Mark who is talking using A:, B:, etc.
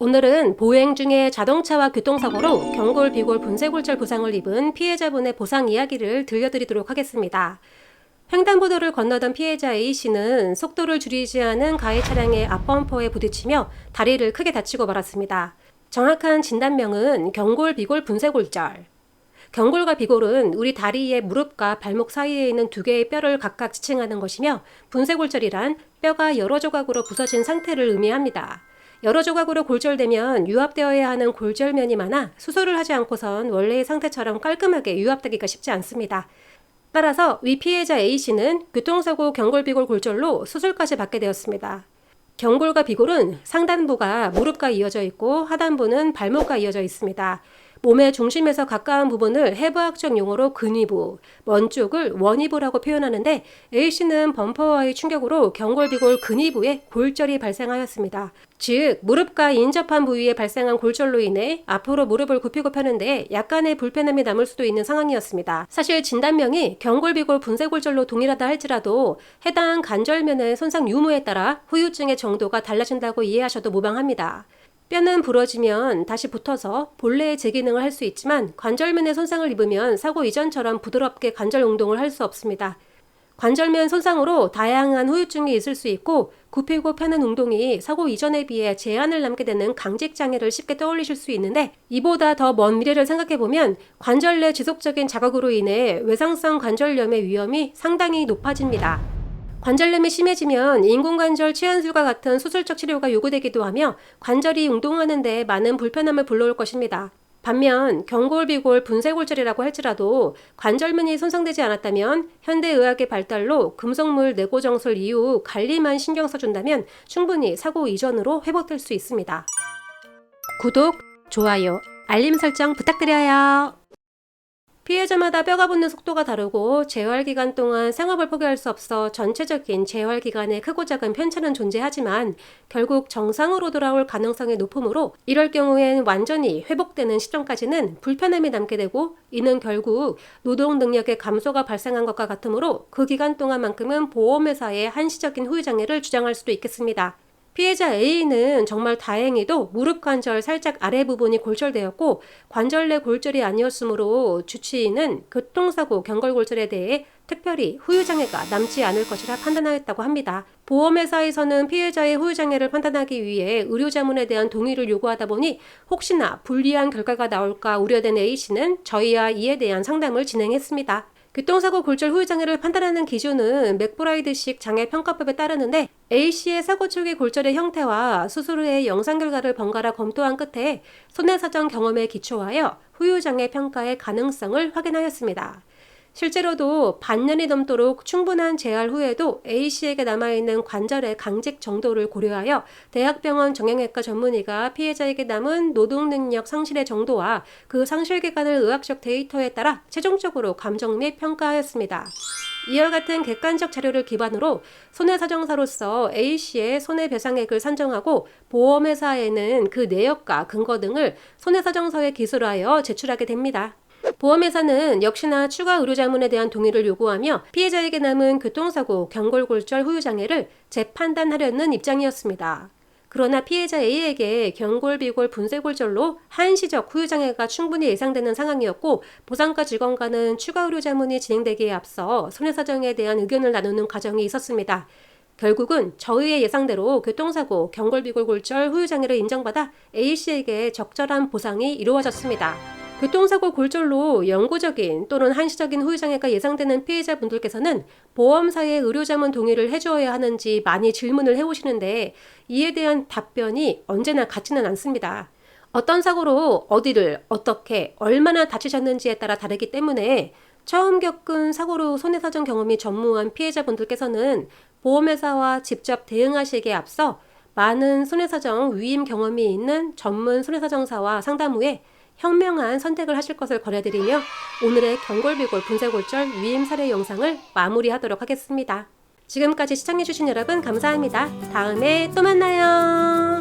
A: 오늘은 보행 중에 자동차와 교통사고로 경골, 비골, 분쇄골절 부상을 입은 피해자분의 보상 이야기를 들려드리도록 하겠습니다. 횡단보도를 건너던 피해자 A씨는 속도를 줄이지 않은 가해 차량의 앞범퍼에 부딪히며 다리를 크게 다치고 말았습니다. 정확한 진단명은 경골, 비골, 분쇄골절. 경골과 비골은 우리 다리의 무릎과 발목 사이에 있는 두 개의 뼈를 각각 지칭하는 것이며, 분쇄골절이란 뼈가 여러 조각으로 부서진 상태를 의미합니다. 여러 조각으로 골절되면 유합되어야 하는 골절면이 많아 수술을 하지 않고선 원래의 상태처럼 깔끔하게 유합되기가 쉽지 않습니다. 따라서 위 피해자 A씨는 교통사고 경골비골 골절로 수술까지 받게 되었습니다. 경골과 비골은 상단부가 무릎과 이어져 있고 하단부는 발목과 이어져 있습니다. 몸의 중심에서 가까운 부분을 해부학적 용어로 근위부, 먼 쪽을 원위부라고 표현하는데, A씨는 범퍼와의 충격으로 경골비골 근위부에 골절이 발생하였습니다. 즉, 무릎과 인접한 부위에 발생한 골절로 인해 앞으로 무릎을 굽히고 펴는데 약간의 불편함이 남을 수도 있는 상황이었습니다. 사실 진단명이 경골비골 분쇄골절로 동일하다 할지라도 해당 관절면의 손상 유무에 따라 후유증의 정도가 달라진다고 이해하셔도 무방합니다. 뼈는 부러지면 다시 붙어서 본래의 제 기능을 할 수 있지만, 관절면에 손상을 입으면 사고 이전처럼 부드럽게 관절 운동을 할 수 없습니다. 관절면 손상으로 다양한 후유증이 있을 수 있고, 굽히고 펴는 운동이 사고 이전에 비해 제한을 남게 되는 강직장애를 쉽게 떠올리실 수 있는데, 이보다 더 먼 미래를 생각해보면 관절 내 지속적인 자극으로 인해 외상성 관절염의 위험이 상당히 높아집니다. 관절염이 심해지면 인공관절 치환술과 같은 수술적 치료가 요구되기도 하며 관절이 운동하는 데 많은 불편함을 불러올 것입니다. 반면 경골비골 분쇄골절이라고 할지라도 관절면이 손상되지 않았다면 현대의학의 발달로 금속물 내고정술 이후 관리만 신경 써준다면 충분히 사고 이전으로 회복될 수 있습니다. 구독, 좋아요, 알림 설정 부탁드려요. 피해자마다 뼈가 붙는 속도가 다르고 재활기간 동안 생업을 포기할 수 없어 전체적인 재활기간에 크고 작은 편차는 존재하지만 결국 정상으로 돌아올 가능성이 높으므로 이럴 경우엔 완전히 회복되는 시점까지는 불편함이 남게 되고, 이는 결국 노동 능력의 감소가 발생한 것과 같으므로 그 기간 동안만큼은 보험회사의 한시적인 후유장애를 주장할 수도 있겠습니다. 피해자 A는 정말 다행히도 무릎 관절 살짝 아래 부분이 골절되었고 관절 내 골절이 아니었으므로 주치의는 교통사고 경골골절에 대해 특별히 후유장애가 남지 않을 것이라 판단하였다고 합니다. 보험회사에서는 피해자의 후유장애를 판단하기 위해 의료자문에 대한 동의를 요구하다 보니 혹시나 불리한 결과가 나올까 우려된 A씨는 저희와 이에 대한 상담을 진행했습니다. 교통사고 골절 후유장애를 판단하는 기준은 맥브라이드식 장애평가법에 따르는데, A씨의 사고 초기 골절의 형태와 수술 후의 영상 결과를 번갈아 검토한 끝에 손해사정 경험에 기초하여 후유장애 평가의 가능성을 확인하였습니다. 실제로도 반년이 넘도록 충분한 재활 후에도 A씨에게 남아있는 관절의 강직 정도를 고려하여 대학병원 정형외과 전문의가 피해자에게 남은 노동능력 상실의 정도와 그 상실 기간을 의학적 데이터에 따라 최종적으로 감정 및 평가하였습니다. 이와 같은 객관적 자료를 기반으로 손해사정사로서 A씨의 손해배상액을 산정하고 보험회사에는 그 내역과 근거 등을 손해사정서에 기술하여 제출하게 됩니다. 보험회사는 역시나 추가 의료자문에 대한 동의를 요구하며 피해자에게 남은 교통사고 경골골절 후유장애를 재판단하려는 입장이었습니다. 그러나 피해자 A에게 경골비골 분쇄골절로 한시적 후유장애가 충분히 예상되는 상황이었고, 보상과 직원과는 추가 의료자문이 진행되기에 앞서 손해사정에 대한 의견을 나누는 과정이 있었습니다. 결국은 저희의 예상대로 교통사고 경골비골 골절 후유장애를 인정받아 A씨에게 적절한 보상이 이루어졌습니다. 교통사고 골절로 영구적인 또는 한시적인 후유장애가 예상되는 피해자분들께서는 보험사의 의료자문 동의를 해주어야 하는지 많이 질문을 해오시는데, 이에 대한 답변이 언제나 같지는 않습니다. 어떤 사고로 어디를 어떻게 얼마나 다치셨는지에 따라 다르기 때문에 처음 겪은 사고로 손해사정 경험이 전무한 피해자분들께서는 보험회사와 직접 대응하시기에 앞서 많은 손해사정 위임 경험이 있는 전문 손해사정사와 상담 후에 현명한 선택을 하실 것을 권해드리며 오늘의 경골비골 분쇄골절 위임 사례 영상을 마무리하도록 하겠습니다. 지금까지 시청해주신 여러분 감사합니다. 다음에 또 만나요.